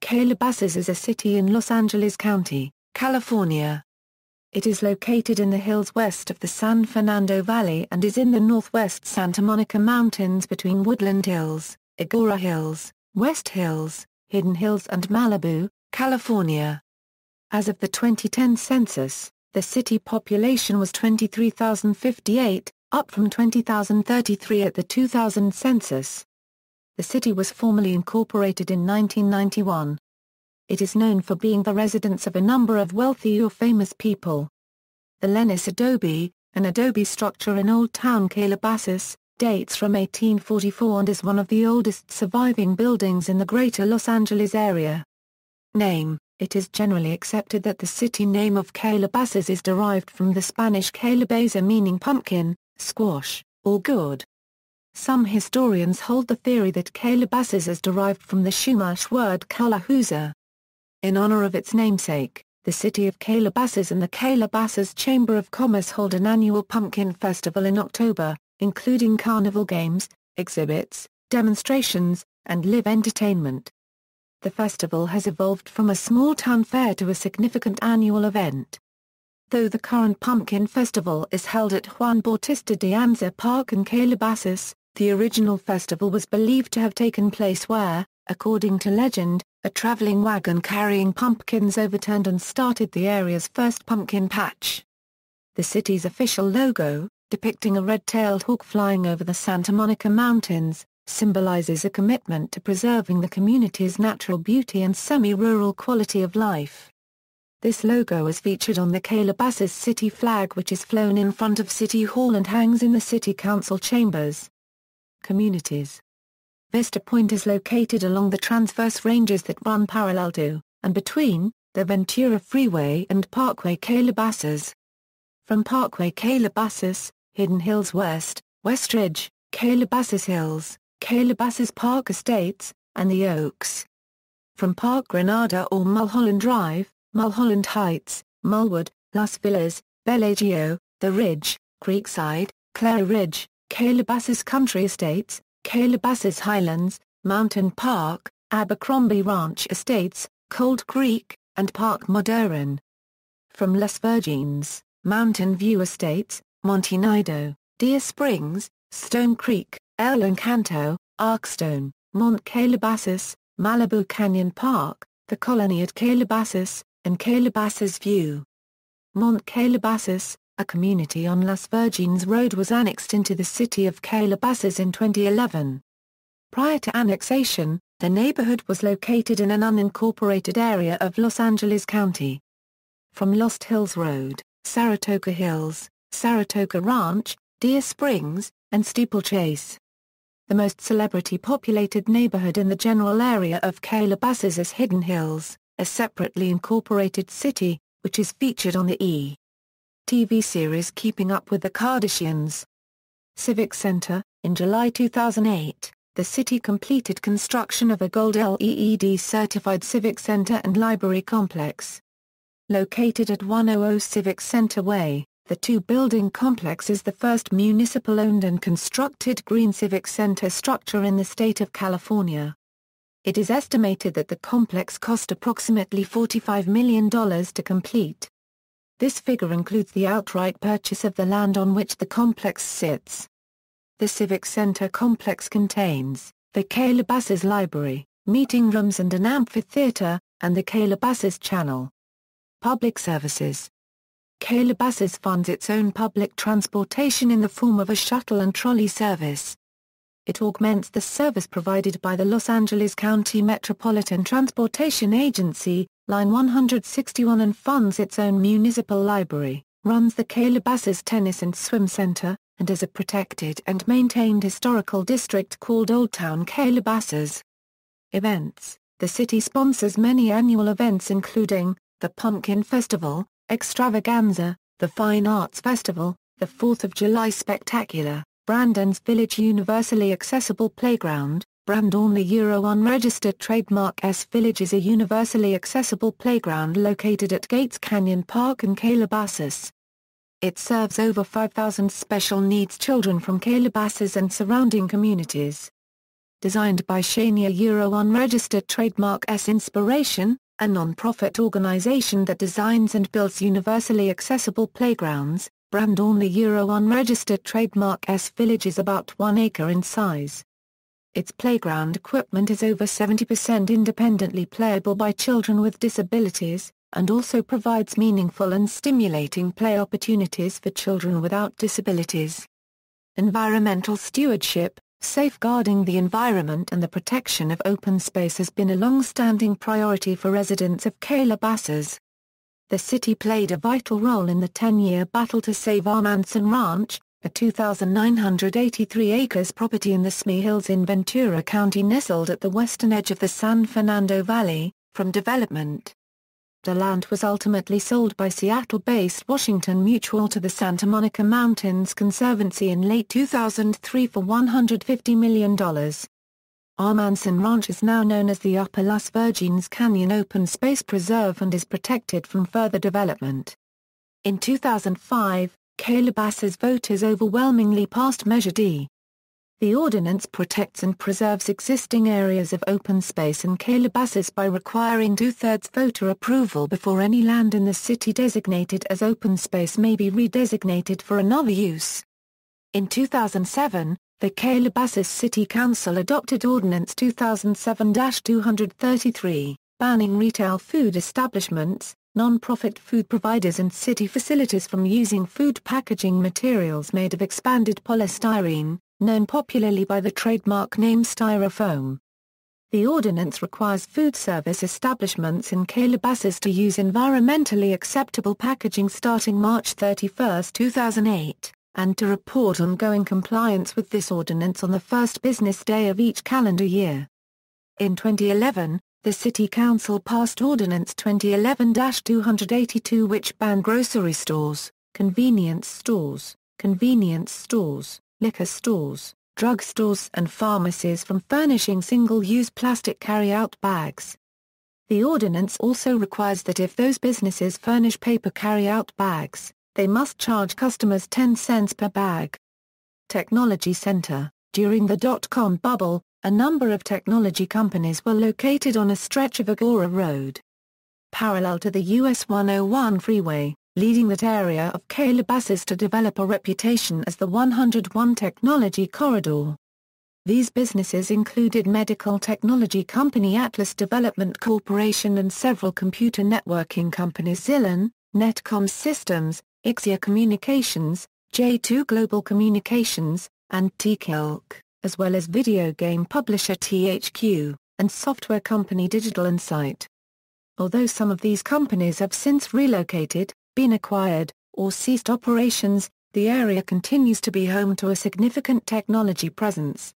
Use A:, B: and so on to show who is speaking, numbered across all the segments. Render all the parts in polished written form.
A: Calabasas is a city in Los Angeles County, California. It is located in the hills west of the San Fernando Valley and is in the northwest Santa Monica Mountains between Woodland Hills, Agoura Hills, West Hills, Hidden Hills and Malibu, California. As of the 2010 census, the city population was 23,058, up from 20,033 at the 2000 census. The city was formally incorporated in 1991. It is known for being the residence of a number of wealthy or famous people. The Leonis Adobe, an adobe structure in Old Town Calabasas, dates from 1844 and is one of the oldest surviving buildings in the greater Los Angeles area. Name: it is generally accepted that the city name of Calabasas is derived from the Spanish calabaza meaning pumpkin, squash, or gourd. Some historians hold the theory that Calabasas is derived from the Chumash word Calahuza. In honor of its namesake, the city of Calabasas and the Calabasas Chamber of Commerce hold an annual pumpkin festival in October, including carnival games, exhibits, demonstrations, and live entertainment. The festival has evolved from a small town fair to a significant annual event. Though the current Pumpkin Festival is held at Juan Bautista de Anza Park in Calabasas, the original festival was believed to have taken place where, according to legend, a traveling wagon carrying pumpkins overturned and started the area's first pumpkin patch. The city's official logo, depicting a red-tailed hawk flying over the Santa Monica Mountains, symbolizes a commitment to preserving the community's natural beauty and semi-rural quality of life. This logo is featured on the Calabasas city flag, which is flown in front of City Hall and hangs in the City Council chambers. Communities. Vista Point is located along the transverse ranges that run parallel to, and between, the Ventura Freeway and Parkway Calabasas. From Parkway Calabasas, Hidden Hills West, Westridge, Calabasas Hills, Calabasas Park Estates, and the Oaks. From Park Granada or Mulholland Drive, Mulholland Heights, Mulwood, Las Villas, Bellagio, The Ridge, Creekside, Clare Ridge, Calabasas Country Estates, Calabasas Highlands, Mountain Park, Abercrombie Ranch Estates, Cold Creek, and Park Modern. From Las Virgenes, Mountain View Estates, Monte Nido, Deer Springs, Stone Creek, El Encanto, Arkstone, Mont Calabasas, Malibu Canyon Park, the Colony at Calabasas, and Calabasas View. Mont Calabasas, a community on Las Virgenes Road, was annexed into the city of Calabasas in 2011. Prior to annexation, the neighborhood was located in an unincorporated area of Los Angeles County. From Lost Hills Road, Saratoga Hills, Saratoga Ranch, Deer Springs, and Steeplechase. The most celebrity-populated neighborhood in the general area of Calabasas is Hidden Hills, a separately incorporated city, which is featured on the TV series Keeping Up with the Kardashians. Civic Center. In July 2008, the city completed construction of a Gold LEED-certified Civic Center and Library Complex. Located at 100 Civic Center Way, the two-building complex is the first municipal-owned and constructed green civic center structure in the state of California. It is estimated that the complex cost approximately $45 million to complete. This figure includes the outright purchase of the land on which the complex sits. The Civic Center complex contains the Calabasas Library, meeting rooms and an amphitheater, and the Calabasas Channel. Public services. Calabasas funds its own public transportation in the form of a shuttle and trolley service. It augments the service provided by the Los Angeles County Metropolitan Transportation Agency, Line 161, and funds its own municipal library, runs the Calabasas Tennis and Swim Center, and is a protected and maintained historical district called Old Town Calabasas. Events. The city sponsors many annual events including the Pumpkin Festival, Extravaganza, the Fine Arts Festival, the 4th of July Spectacular, Brandon's Village Universally Accessible Playground. Brandonly Unregistered Trademark S Village is a universally accessible playground located at Gates Canyon Park in Calabasas. It serves over 5,000 special needs children from Calabasas and surrounding communities. designed by Shania unregistered trademark S Inspiration, a non-profit organization that designs and builds universally accessible playgrounds. Brand only unregistered trademark S Village is about 1 acre in size. Its playground equipment is over 70% independently playable by children with disabilities, and also provides meaningful and stimulating play opportunities for children without disabilities. Environmental stewardship, safeguarding the environment and the protection of open space has been a long-standing priority for residents of Calabasas. The city played a vital role in the 10-year battle to save our Manson Ranch, a 2,983 acres property in the Simi Hills in Ventura County nestled at the western edge of the San Fernando Valley, from development. The land was ultimately sold by Seattle-based Washington Mutual to the Santa Monica Mountains Conservancy in late 2003 for $150 million. Our Manson Ranch is now known as the Upper Las Virgenes Canyon Open Space Preserve and is protected from further development. In 2005, Calabasas voters overwhelmingly passed Measure D. The ordinance protects and preserves existing areas of open space in Calabasas by requiring two-thirds voter approval before any land in the city designated as open space may be redesignated for another use. In 2007, the Calabasas City Council adopted Ordinance 2007-233, banning retail food establishments, non-profit food providers and city facilities from using food packaging materials made of expanded polystyrene, known popularly by the trademark name Styrofoam. The ordinance requires food service establishments in Calabasas to use environmentally acceptable packaging starting March 31, 2008, and to report ongoing compliance with this ordinance on the first business day of each calendar year. In 2011, the City Council passed Ordinance 2011-282 which banned grocery stores, convenience stores, liquor stores, drug stores and pharmacies from furnishing single-use plastic carry-out bags. The ordinance also requires that if those businesses furnish paper carry-out bags, they must charge customers 10 cents per bag. Technology Center. During the dot-com bubble, a number of technology companies were located on a stretch of Agoura Road. Parallel to the US 101 freeway, leading that area of Calabasas to develop a reputation as the 101 Technology Corridor. These businesses included medical technology company Atlas Development Corporation and several computer networking companies Zillan, Netcom Systems, Ixia Communications, J2 Global Communications, and T-Kilk, as well as video game publisher THQ, and software company Digital Insight. Although some of these companies have since relocated, been acquired, or ceased operations, the area continues to be home to a significant technology presence.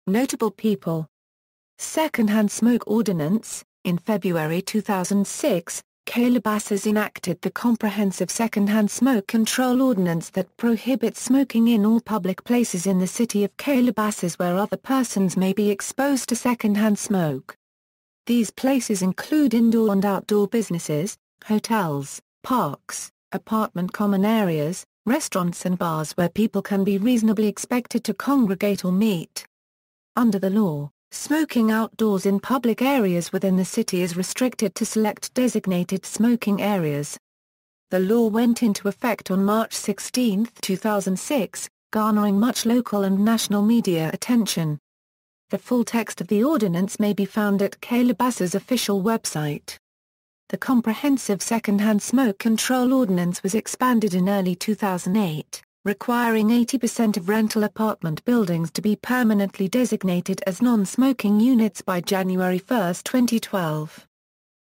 A: Notable people. Secondhand Smoke Ordinance. In February 2006, Calabasas enacted the Comprehensive Secondhand Smoke Control Ordinance that prohibits smoking in all public places in the city of Calabasas where other persons may be exposed to secondhand smoke. These places include indoor and outdoor businesses, hotels, parks, apartment common areas, restaurants and bars where people can be reasonably expected to congregate or meet. Under the law, smoking outdoors in public areas within the city is restricted to select designated smoking areas. The law went into effect on March 16, 2006, garnering much local and national media attention. The full text of the ordinance may be found at Calabasas' official website. The Comprehensive Secondhand Smoke Control Ordinance was expanded in early 2008, requiring 80% of rental apartment buildings to be permanently designated as non-smoking units by January 1, 2012.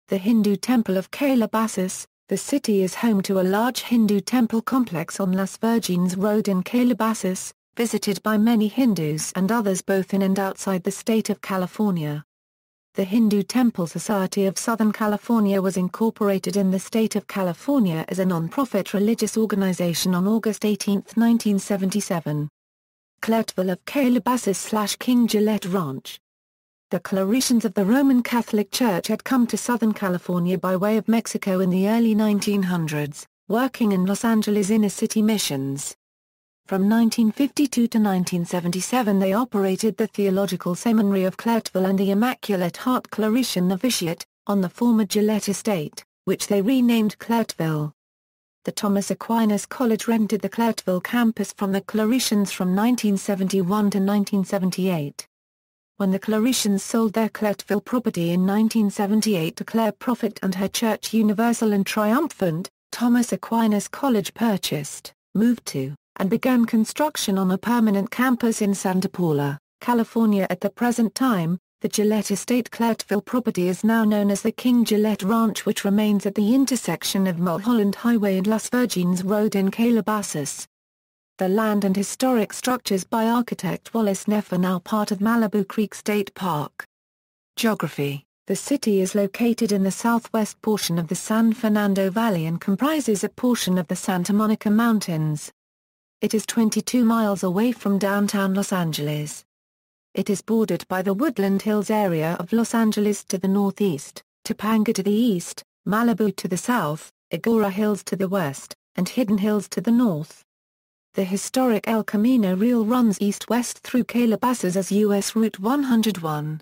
A: The Hindu Temple of Calabasas. The city is home to a large Hindu temple complex on Las Virgenes Road in Calabasas, visited by many Hindus and others both in and outside the state of California. The Hindu Temple Society of Southern California was incorporated in the state of California as a non-profit religious organization on August 18, 1977. Claretsville of Calabasas/King Gillette Ranch. The Claretians of the Roman Catholic Church had come to Southern California by way of Mexico in the early 1900s, working in Los Angeles inner-city missions. From 1952 to 1977 they operated the Theological Seminary of Clarksville and the Immaculate Heart Claretian Novitiate, on the former Gillette Estate, which they renamed Clarksville. The Thomas Aquinas College rented the Clarksville campus from the Claretians from 1971 to 1978. When the Claretians sold their Clarksville property in 1978 to Clare Prophet and her Church Universal and Triumphant, Thomas Aquinas College purchased, moved to, and began construction on a permanent campus in Santa Paula, California. At the present time, the Gillette Estate Clarksville property is now known as the King Gillette Ranch, which remains at the intersection of Mulholland Highway and Las Virgenes Road in Calabasas. The land and historic structures by architect Wallace Neff are now part of Malibu Creek State Park. Geography: the city is located in the southwest portion of the San Fernando Valley and comprises a portion of the Santa Monica Mountains. It is 22 miles away from downtown Los Angeles. It is bordered by the Woodland Hills area of Los Angeles to the northeast, Topanga to the east, Malibu to the south, Agoura Hills to the west, and Hidden Hills to the north. The historic El Camino Real runs east-west through Calabasas as U.S. Route 101.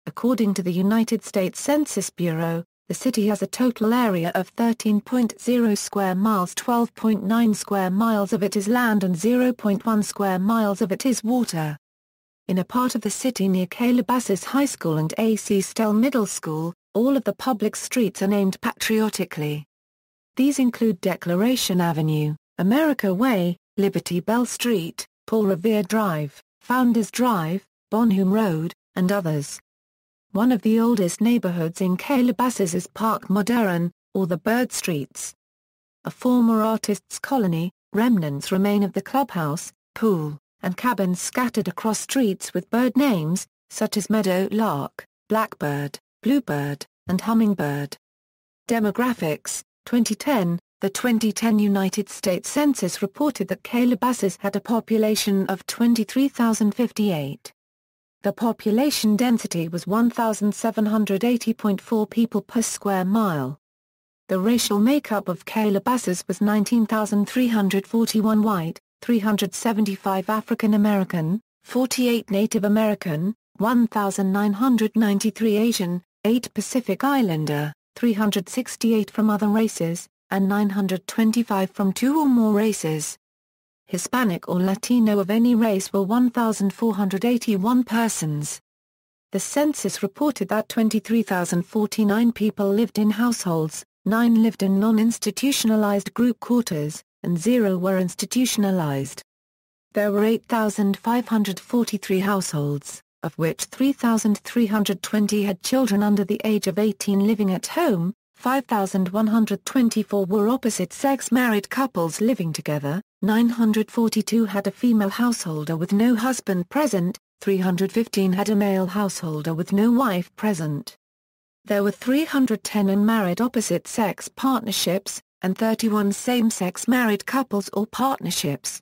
A: According to the United States Census Bureau, the city has a total area of 13.0 square miles. 12.9 square miles of it is land and 0.1 square miles of it is water. In a part of the city near Calabasas High School and A.C. Stell Middle School, all of the public streets are named patriotically. These include Declaration Avenue, America Way, Liberty Bell Street, Paul Revere Drive, Founders Drive, Bonhomme Road, and others. One of the oldest neighborhoods in Calabasas is Park Modern, or the Bird Streets. A former artists' colony, remnants remain of the clubhouse, pool, and cabins scattered across streets with bird names, such as meadow lark, blackbird, bluebird, and hummingbird. Demographics: 2010, the 2010 United States Census reported that Calabasas had a population of 23,058. The population density was 1,780.4 people per square mile. The racial makeup of Calabasas was 19,341 white, 375 African American, 48 Native American, 1,993 Asian, 8 Pacific Islander, 368 from other races, and 925 from 2 or more races. Hispanic or Latino of any race were 1,481 persons. The census reported that 23,049 people lived in households, 9 lived in non-institutionalized group quarters, and 0 were institutionalized. There were 8,543 households, of which 3,320 had children under the age of 18 living at home, 5,124 were opposite-sex married couples living together, 942 had a female householder with no husband present, 315 had a male householder with no wife present. There were 310 unmarried opposite-sex partnerships, and 31 same-sex married couples or partnerships.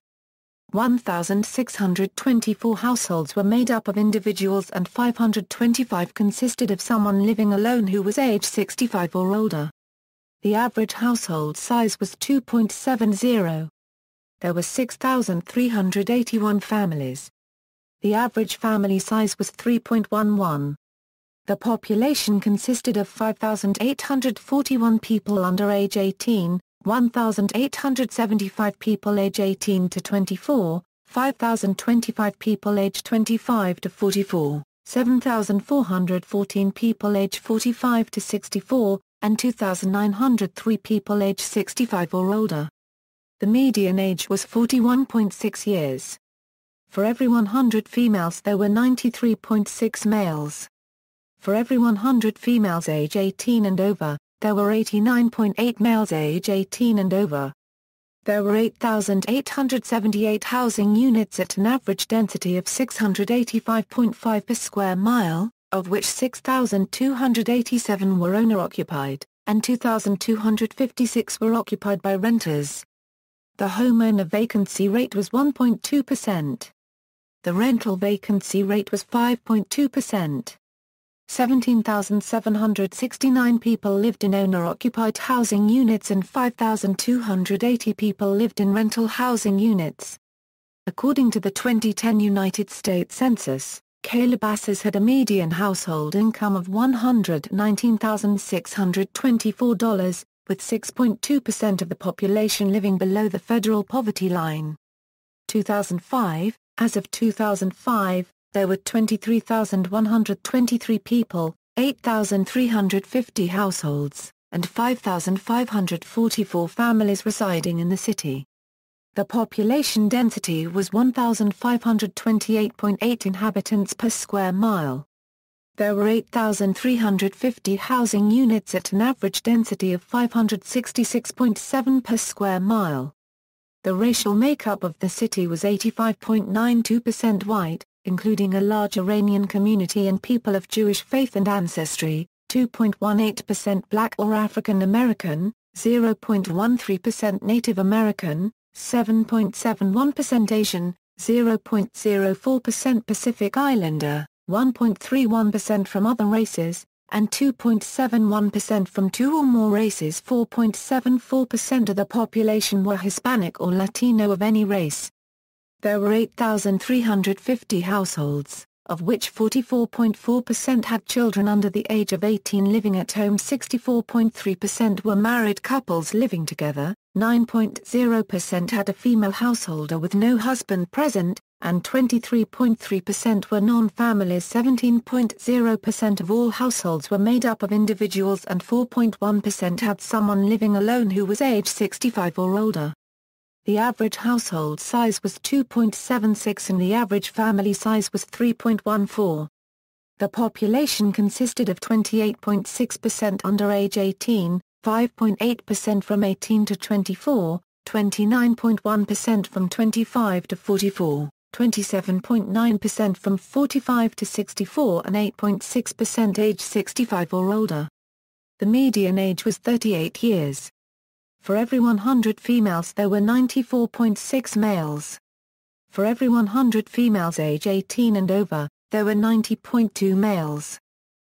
A: 1,624 households were made up of individuals and 525 consisted of someone living alone who was age 65 or older. The average household size was 2.70. There were 6,381 families. The average family size was 3.11. The population consisted of 5,841 people under age 18, 1,875 people age 18 to 24, 5,025 people age 25 to 44, 7,414 people age 45 to 64, and 2,903 people age 65 or older. The median age was 41.6 years. For every 100 females there were 93.6 males. For every 100 females age 18 and over, there were 89.8 males age 18 and over. There were 8,878 housing units at an average density of 685.5 per square mile, of which 6,287 were owner-occupied, and 2,256 were occupied by renters. The homeowner vacancy rate was 1.2%. The rental vacancy rate was 5.2%. 17,769 people lived in owner-occupied housing units and 5,280 people lived in rental housing units. According to the 2010 United States Census, Calabasas had a median household income of $119,624, with 6.2% of the population living below the federal poverty line. 2005, as of 2005, there were 23,123 people, 8,350 households, and 5,544 families residing in the city. The population density was 1,528.8 inhabitants per square mile. There were 8,350 housing units at an average density of 566.7 per square mile. The racial makeup of the city was 85.92% white, including a large Iranian community and people of Jewish faith and ancestry, 2.18% Black or African American, 0.13% Native American, 7.71% Asian, 0.04% Pacific Islander, 1.31% from other races, and 2.71% from two or more races. 4.74% of the population were Hispanic or Latino of any race. There were 8,350 households, of which 44.4% had children under the age of 18 living at home. 64.3% were married couples living together, 9.0% had a female householder with no husband present, and 23.3% were non-families. 17.0% of all households were made up of individuals and 4.1% had someone living alone who was age 65 or older. The average household size was 2.76 and the average family size was 3.14. The population consisted of 28.6% under age 18, 5.8% from 18 to 24, 29.1% from 25 to 44, 27.9% from 45 to 64 and 8.6% age 65 or older. The median age was 38 years. For every 100 females there were 94.6 males. For every 100 females age 18 and over, there were 90.2 males.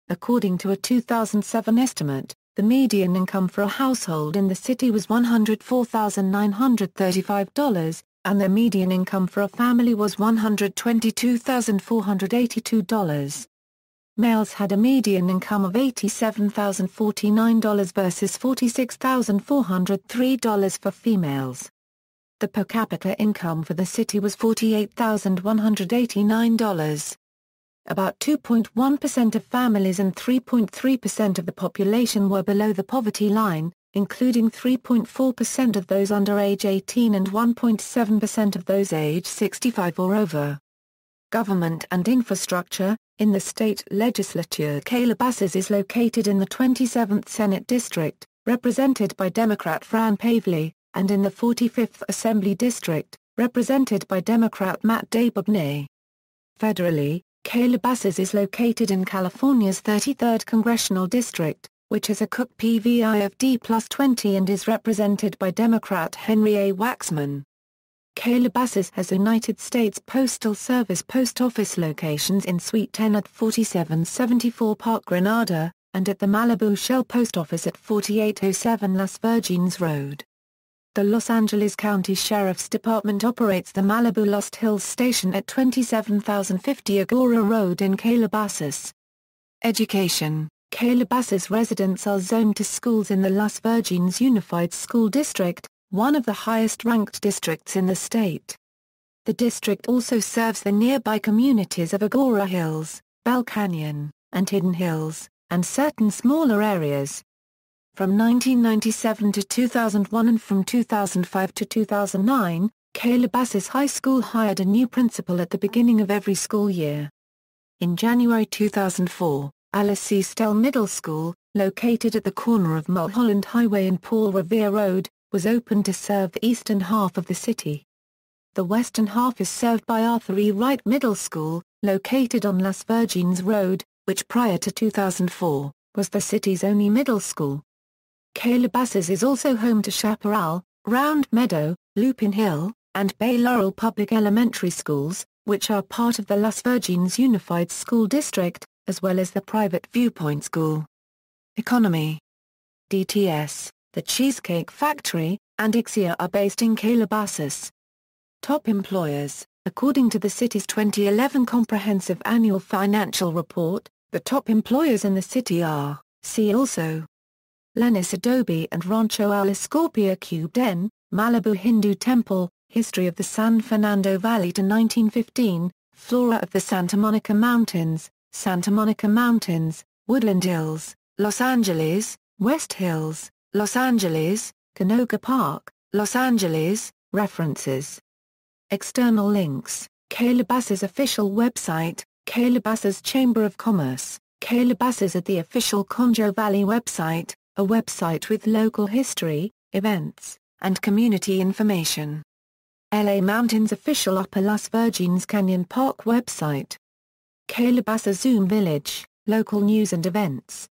A: According to a 2007 estimate, the median income for a household in the city was $104,935, and the median income for a family was $122,482. Males had a median income of $87,049 versus $46,403 for females. The per capita income for the city was $48,189. About 2.1% of families and 3.3% of the population were below the poverty line, including 3.4% of those under age 18 and 1.7% of those age 65 or over. Government and infrastructure. In the state legislature, Calabasas is located in the 27th Senate District, represented by Democrat Fran Pavley, and in the 45th Assembly District, represented by Democrat Matt Dababneh. Federally, Calabasas is located in California's 33rd Congressional District, which has a Cook PVI of D+20 and is represented by Democrat Henry A. Waxman. Calabasas has United States Postal Service post office locations in Suite 10 at 4774 Park Granada, and at the Malibu Shell Post Office at 4807 Las Virgenes Road. The Los Angeles County Sheriff's Department operates the Malibu Lost Hills Station at 27050 Agoura Road in Calabasas. Education. Calabasas residents are zoned to schools in the Las Virgenes Unified School District, one of the highest-ranked districts in the state. The district also serves the nearby communities of Agoura Hills, Bell Canyon, and Hidden Hills, and certain smaller areas. From 1997 to 2001 and from 2005 to 2009, Calabasas High School hired a new principal at the beginning of every school year. In January 2004, Alice C. Stell Middle School, located at the corner of Mulholland Highway and Paul Revere Road, was opened to serve the eastern half of the city. The western half is served by Arthur E. Wright Middle School, located on Las Virgenes Road, which prior to 2004, was the city's only middle school. Calabasas is also home to Chaparral, Round Meadow, Lupin Hill, and Bay Laurel Public Elementary Schools, which are part of the Las Virgenes Unified School District, as well as the private Viewpoint School. Economy. DTS, The Cheesecake Factory, and Ixia are based in Calabasas. Top employers. According to the city's 2011 Comprehensive Annual Financial Report, the top employers in the city are, see also: Leonis Adobe and Rancho Al Escorpia Cubden, Malibu Hindu Temple, History of the San Fernando Valley to 1915, Flora of the Santa Monica Mountains, Woodland Hills, Los Angeles, West Hills, Los Angeles, Canoga Park, Los Angeles. References. External links: Calabasas official website, Calabasas Chamber of Commerce, Calabasas at the official Conjo Valley website, a website with local history, events, and community information. LA Mountains official Upper Las Virgenes Canyon Park website. Calabasas Zoom Village, local news and events.